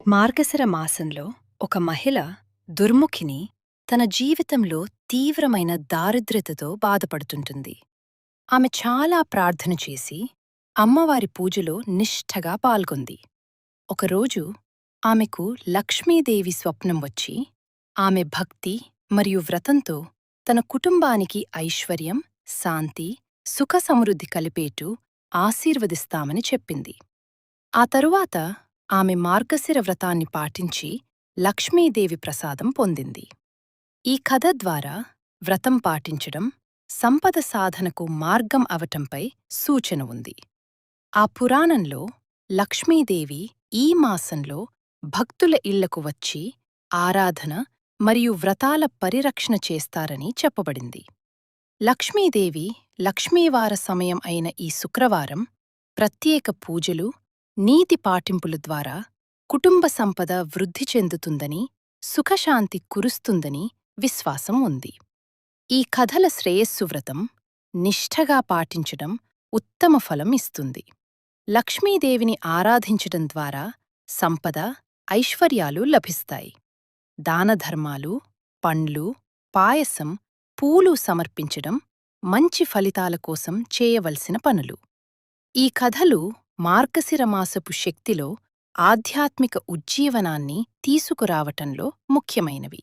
మార్గశిర మాసంలో ఒక మహిళ దుర్ముఖిని తన జీవితంలో తీవ్రమైన దారిద్ర్యతతో బాధపడుతుంటుంది. ఆమె చాలా ప్రార్థన చేసి అమ్మవారి పూజలో నిష్ఠగా పాల్గొంది. ఒకరోజు ఆమెకు లక్ష్మీదేవి స్వప్నం వచ్చి ఆమె భక్తి మరియు వ్రతంతో తన కుటుంబానికి ఐశ్వర్యం, శాంతి, సుఖసమృద్ధి కలిపేటు ఆశీర్వదిస్తామని చెప్పింది. ఆ తరువాత ఆమె మార్గశిర వ్రతాన్ని పాటించి లక్ష్మీదేవి ప్రసాదం పొందింది. ఈ కథ ద్వారా వ్రతం పాటించడం సంపద సాధనకు మార్గం అవటంపై సూచన ఉంది. ఆ పురాణంలో లక్ష్మీదేవి ఈ మాసంలో భక్తుల ఇళ్లకు వచ్చి ఆరాధన మరియు వ్రతాల పరిరక్షణ చేస్తారని చెప్పబడింది. లక్ష్మీదేవి లక్ష్మీవార సమయం అయిన ఈ శుక్రవారం ప్రత్యేక పూజలు, నీతి పాటింపుల ద్వారా కుటుంబ సంపద వృద్ధి చెందుతుందని, సుఖశాంతి కురుస్తుందని విశ్వాసం ఉంది. ఈ కథల శ్రేయస్సు వ్రతం నిష్ఠగా పాటించడం ఉత్తమ ఫలం ఇస్తుంది. లక్ష్మీదేవిని ఆరాధించడం ద్వారా సంపద, ఐశ్వర్యాలు లభిస్తాయి. దానధర్మాలు, పండ్లు, పాయసం, పూలు సమర్పించడం మంచి ఫలితాల కోసం చేయవలసిన పనులు. ఈ కథలు మార్గశిరమాసపు శక్తిలో ఆధ్యాత్మిక ఉజ్జీవనాన్ని తీసుకురావటంలో ముఖ్యమైనవి.